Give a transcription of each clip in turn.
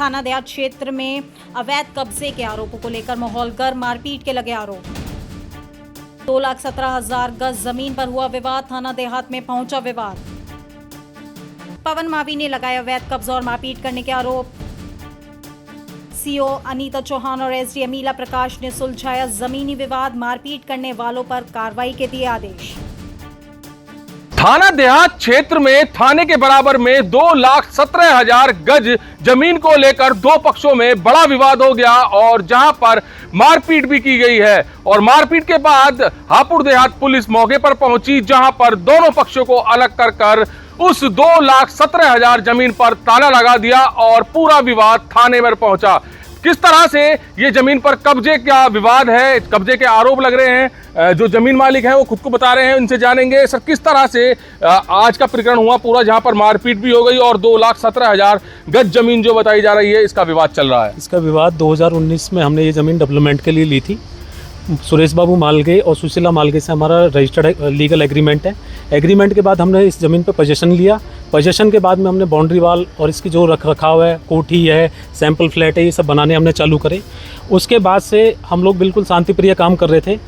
थाना देहात क्षेत्र में अवैध कब्जे के आरोपों को लेकर माहौल गर्म, मारपीट के लगे आरोप। 2,17,000 गज जमीन पर हुआ विवाद, थाना देहात में पहुंचा विवाद। पवन मावी ने लगाया अवैध कब्जा और मारपीट करने के आरोप। सीओ अनीता चौहान और एसडी अमीला प्रकाश ने सुलझाया जमीनी विवाद, मारपीट करने वालों पर कार्रवाई के दिए आदेश। थाना देहात क्षेत्र में थाने के बराबर में 2,17,000 गज जमीन को लेकर दो पक्षों में बड़ा विवाद हो गया और जहां पर मारपीट भी की गई है। और मारपीट के बाद हापुड़ देहात पुलिस मौके पर पहुंची, जहां पर दोनों पक्षों को अलग कर उस 2,17,000 जमीन पर ताला लगा दिया और पूरा विवाद थाने में पहुंचा। किस तरह से ये जमीन पर कब्जे का विवाद है, कब्जे के आरोप लग रहे हैं, जो जमीन मालिक हैं वो खुद को बता रहे हैं, उनसे जानेंगे सर किस तरह से आज का प्रकरण हुआ पूरा, जहां पर मारपीट भी हो गई और 2,17,000 गज जमीन जो बताई जा रही है इसका विवाद चल रहा है। इसका विवाद 2019 में हमने ये ज़मीन डेवलपमेंट के लिए ली थी। सुरेश बाबू मालगे और सुशीला मालगे से हमारा रजिस्टर्ड लीगल एग्रीमेंट है। एग्रीमेंट के बाद हमने इस ज़मीन पर पोजीशन लिया। पोजीशन के बाद में हमने बाउंड्री वाल और इसकी जो रख रखाव है, कोठी है, सैंपल फ्लैट है, ये सब बनाने हमने चालू करे। उसके बाद से हम लोग बिल्कुल शांतिप्रिय काम कर रहे थे।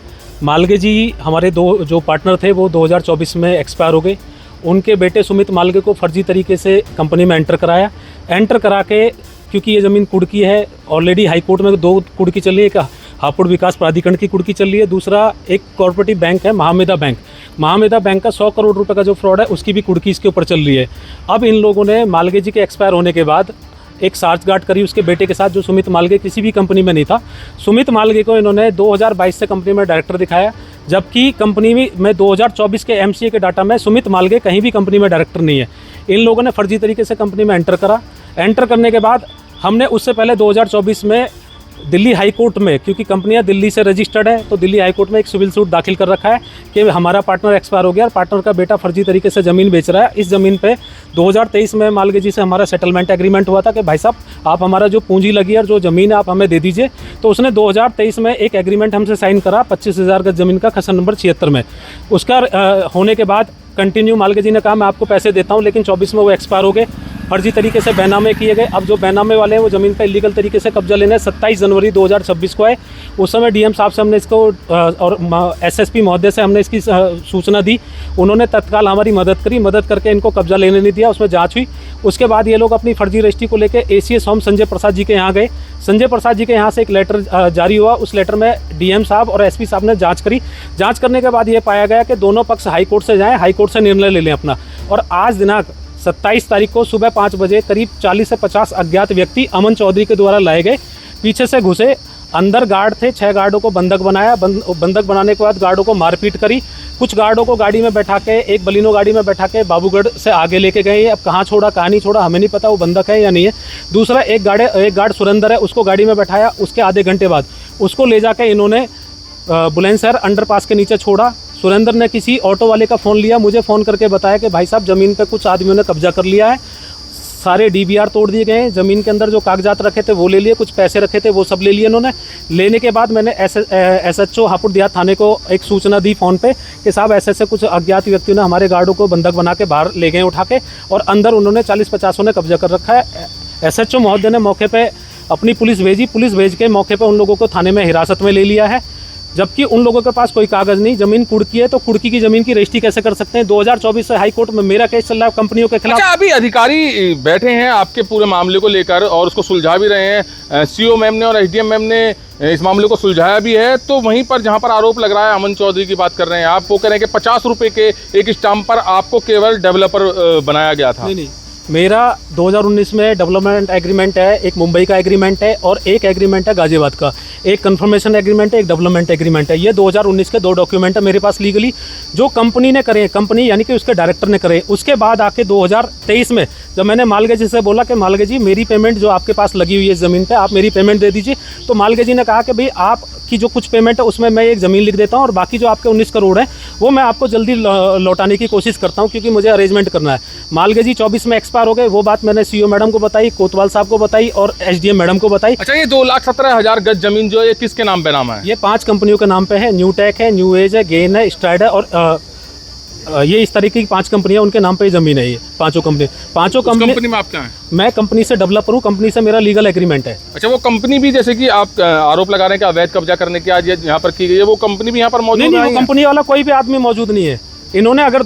मालगे जी हमारे दो जो पार्टनर थे वो 2024 में एक्सपायर हो गए। उनके बेटे सुमित मालगे को फर्जी तरीके से कंपनी में एंटर कराया। एंटर करा के क्योंकि ये ज़मीन कुड़की है, ऑलरेडी हाई कोर्ट में 2 कुड़की चल रही है, हापुड़ विकास प्राधिकरण की कुड़की चल रही है, दूसरा एक कॉर्पोरेटिव बैंक है महामेदा बैंक। महामेदा बैंक का 100 करोड़ रुपए का जो फ्रॉड है उसकी भी कुड़की इसके ऊपर चल रही है। अब इन लोगों ने मालगे जी के एक्सपायर होने के बाद एक साठगांठ करी उसके बेटे के साथ, जो सुमित मालगे किसी भी कंपनी में नहीं था। सुमित मालगे को इन्होंने 2022 से कंपनी में डायरेक्टर दिखाया, जबकि कंपनी में 2024 के MCA के डाटा में सुमित मालगे कहीं भी कंपनी में डायरेक्टर नहीं है। इन लोगों ने फर्जी तरीके से कंपनी में एंटर करा। एंटर करने के बाद हमने उससे पहले 2024 में दिल्ली हाई कोर्ट में, क्योंकि कंपनियां दिल्ली से रजिस्टर्ड है, तो दिल्ली हाई कोर्ट में एक सिविल सूट दाखिल कर रखा है कि हमारा पार्टनर एक्सपायर हो गया और पार्टनर का बेटा फर्जी तरीके से ज़मीन बेच रहा है। इस ज़मीन पे 2023 में मालगे जी से हमारा सेटलमेंट एग्रीमेंट हुआ था कि भाई साहब आप हमारा जो पूंजी लगी है और जो ज़मीन है आप हमें दे दीजिए। तो उसने 2023 में एक एग्रीमेंट हमसे साइन करा 25,000 गज ज़मीन का, खसर नंबर 76 में। उसका होने के बाद कंटिन्यू मालगे जी ने कहा मैं आपको पैसे देता हूँ, लेकिन 24 में वो एक्सपायर हो गए। फर्जी तरीके से बैनामे किए गए। अब जो बैनामे वाले हैं वो ज़मीन का इलीगल तरीके से कब्जा लेने 27 जनवरी 2026 को आए। उस समय DM साहब से हमने इसको और SSP महोदय से हमने इसकी सूचना दी। उन्होंने तत्काल हमारी मदद करके इनको कब्जा लेने नहीं दिया। उसमें जांच हुई। उसके बाद ये लोग अपनी फर्जी रजिस्ट्री को लेकर ACS होम संजय प्रसाद जी के यहाँ गए। संजय प्रसाद जी के यहाँ से एक लेटर जारी हुआ। उस लेटर में DM साहब और SP साहब ने जाँच करी। जाँच करने के बाद ये पाया गया कि दोनों पक्ष हाई कोर्ट से जाएँ, हाई कोर्ट से निर्णय ले लें अपना। और आज दिनांक 27 तारीख को सुबह 5 बजे करीब 40 से 50 अज्ञात व्यक्ति अमन चौधरी के द्वारा लाए गए। पीछे से घुसे, अंदर गार्ड थे, 6 गार्डों को बंधक बनाया। बंधक बनाने के बाद गार्डों को मारपीट करी। कुछ गार्डों को गाड़ी में बैठा के, एक बलिनो गाड़ी में बैठा के बाबूगढ़ से आगे लेके गए। अब कहाँ छोड़ा कहाँ नहीं छोड़ा हमें नहीं पता, वो बंधक है या नहीं है। दूसरा एक गार्ड सुरेंद्र है, उसको गाड़ी में बैठाया। उसके आधे घंटे बाद उसको ले जाके इन्होंने बुलंदशहर अंडरपास के नीचे छोड़ा। सुरेंद्र ने किसी ऑटो वाले का फ़ोन लिया, मुझे फ़ोन करके बताया कि भाई साहब ज़मीन पे कुछ आदमियों ने कब्जा कर लिया है, सारे DBR तोड़ दिए गए हैं, ज़मीन के अंदर जो कागजात रखे थे वो ले लिए, कुछ पैसे रखे थे वो सब ले लिए इन्होंने। लेने के बाद मैंने SHO हापुड़ देहात थाने को एक सूचना दी फ़ोन पे कि साहब ऐसे कुछ अज्ञात व्यक्तियों ने हमारे गार्डों को बंधक बना के बाहर ले गए उठा के, और अंदर उन्होंने 40-50 ने कब्जा कर रखा है। SHO महोदय ने मौके पर अपनी पुलिस भेजी। पुलिस भेज के मौके पर उन लोगों को थाने में हिरासत में ले लिया है, जबकि उन लोगों के पास कोई कागज़ नहीं। ज़मीन कुड़की है तो कुड़की की ज़मीन की रजिस्ट्री कैसे कर सकते हैं। 2024 से हाई कोर्ट में मेरा केस चल रहा है कंपनियों के खिलाफ। अच्छा, अभी अधिकारी बैठे हैं आपके पूरे मामले को लेकर और उसको सुलझा भी रहे हैं। CO मैम ने और SDM मैम ने इस मामले को सुलझाया भी है। तो वहीं पर जहां पर आरोप लग रहा है, अमन चौधरी की बात कर रहे हैं आप, वो कह रहे हैं कि 50 रुपये के एक स्टाम्प पर आपको केवल डेवलपर बनाया गया था। नहीं, मेरा 2019 में डेवलपमेंट एग्रीमेंट है, एक मुंबई का एग्रीमेंट है और एक एग्रीमेंट है गाजियाबाद का। एक कन्फर्मेशन एग्रीमेंट है, एक डेवलपमेंट एग्रीमेंट है। ये 2019 के 2 डॉक्यूमेंट है मेरे पास लीगली, जो कंपनी ने करे, कंपनी यानी कि उसके डायरेक्टर ने करे। उसके बाद आके 2023 में जब मैंने मालगे जी से बोला कि मालगे जी मेरी पेमेंट जो आपके पास लगी हुई है ज़मीन पे, आप मेरी पेमेंट दे दीजिए, तो मालगे जी ने कहा कि भाई आपकी जो कुछ पेमेंट है उसमें मैं एक ज़मीन लिख देता हूँ और बाकी जो आपके 19 करोड़ है वो मैं आपको जल्दी लौटाने की कोशिश करता हूँ, क्योंकि मुझे अरेंजमेंट करना है। मालगे जी 24 में एक्सपायर हो गए। वो बात मैंने CO मैडम को बताई, कोतवाल साहब को बताई और SDM मैडम को बताई। अच्छा, ये 2,17,000 गज जमीन जो है ये किसके नाम पे नाम है? ये 5 कंपनियों के नाम पे है। न्यूटेक है, न्यू एज है, गेन है, स्ट्राइड है और ये इस तरीके की 5 कंपनियां, उनके नाम पे ये जमीन है। ये पांचों कंपनी कंपनी में आप क्या हैं? मैं कंपनी से डेवलपर हूँ, कंपनी से मेरा लीगल एग्रीमेंट है। अच्छा, वो कंपनी भी जैसे कि आप आरोप लगा रहे हैं कि अवैध कब्जा करने की आज यहाँ पर की गई है, वो कंपनी भी यहाँ पर मौजूद नहीं, है? वो कंपनी वाला कोई भी आदमी मौजूद नहीं है। इन्होंने अगर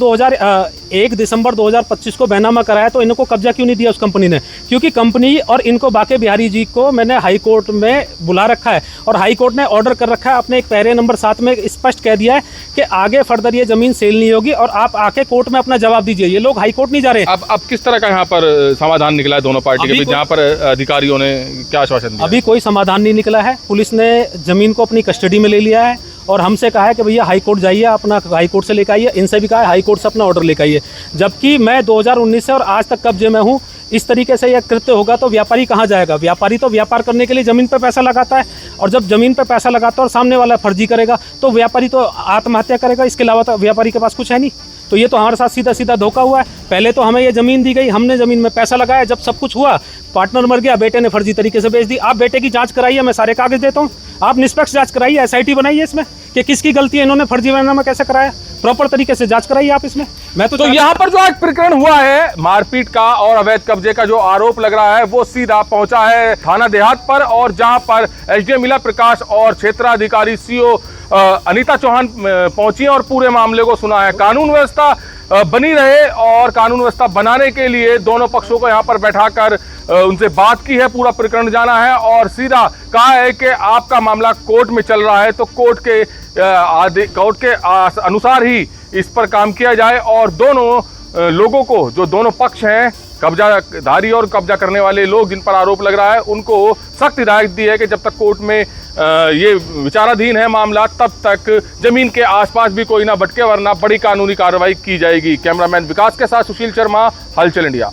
1 दिसंबर 2025 को बैनामा कराया तो इनको कब्जा क्यों नहीं दिया उस कंपनी ने? क्योंकि कंपनी और इनको बाके बिहारी जी को मैंने हाई कोर्ट में बुला रखा है और हाई कोर्ट ने ऑर्डर कर रखा है, अपने एक पैरे नंबर 7 में स्पष्ट कह दिया है कि आगे फर्दर ये जमीन सेल नहीं होगी और आप आके कोर्ट में अपना जवाब दीजिए। ये लोग हाई कोर्ट नहीं जा रहे। अब किस तरह का यहाँ पर समाधान निकला है दोनों पार्टी के बीच, जहाँ पर अधिकारियों ने क्या आश्वासन दिया? अभी कोई समाधान नहीं निकला है। पुलिस ने जमीन को अपनी कस्टडी में ले लिया है और हमसे कहा है कि भैया हाई कोर्ट जाइए, अपना हाई कोर्ट से लेकर आइए। इनसे भी कहा है हाई कोर्ट से अपना ऑर्डर लेकर आइए। जबकि मैं 2019 से और आज तक कब्जे में हूँ। इस तरीके से यह कृत्य होगा तो व्यापारी कहाँ जाएगा? व्यापारी तो व्यापार करने के लिए ज़मीन पर पैसा लगाता है और जब ज़मीन पर पैसा लगाता है और सामने वाला फर्जी करेगा तो व्यापारी तो आत्महत्या करेगा। इसके अलावा तो व्यापारी के पास कुछ है नहीं। तो ये तो हमारे साथ सीधा सीधा धोखा हुआ है। पहले तो हमें ये ज़मीन दी गई, हमने ज़मीन में पैसा लगाया, जब सब कुछ हुआ पार्टनर मर गया, बेटे ने फर्जी तरीके से बेच दी। आप बेटे की जांच कराइए, मैं सारे कागज देता हूँ। आप निष्पक्ष जांच कराइए, SIT बनाइए इसमें कि किसकी गलती है, इन्होंने फर्जी बैनामा कैसे कराया, प्रॉपर तरीके से जांच कराइए आप इसमें। मैं तो यहाँ पर जो आज प्रकरण हुआ है मारपीट का और अवैध कब्जे का जो आरोप लग रहा है वो सीधा पहुंचा है थाना देहात पर, और जहां पर SDM मीला प्रकाश और क्षेत्राधिकारी CO अनीता चौहान पहुंची और पूरे मामले को सुना है। कानून व्यवस्था बनी रहे और कानून व्यवस्था बनाने के लिए दोनों पक्षों को यहाँ पर बैठाकर उनसे बात की है, पूरा प्रकरण जाना है और सीधा कहा है कि आपका मामला कोर्ट में चल रहा है तो कोर्ट के अनुसार ही इस पर काम किया जाए और दोनों लोगों को, जो दोनों पक्ष हैं, कब्जाधारी और कब्जा करने वाले लोग जिन पर आरोप लग रहा है, उनको सख्त हिदायत दी है कि जब तक कोर्ट में ये विचाराधीन है मामला तब तक जमीन के आसपास भी कोई ना भटके, वरना बड़ी कानूनी कार्रवाई की जाएगी। कैमरामैन विकास के साथ सुशील शर्मा, हलचल इंडिया।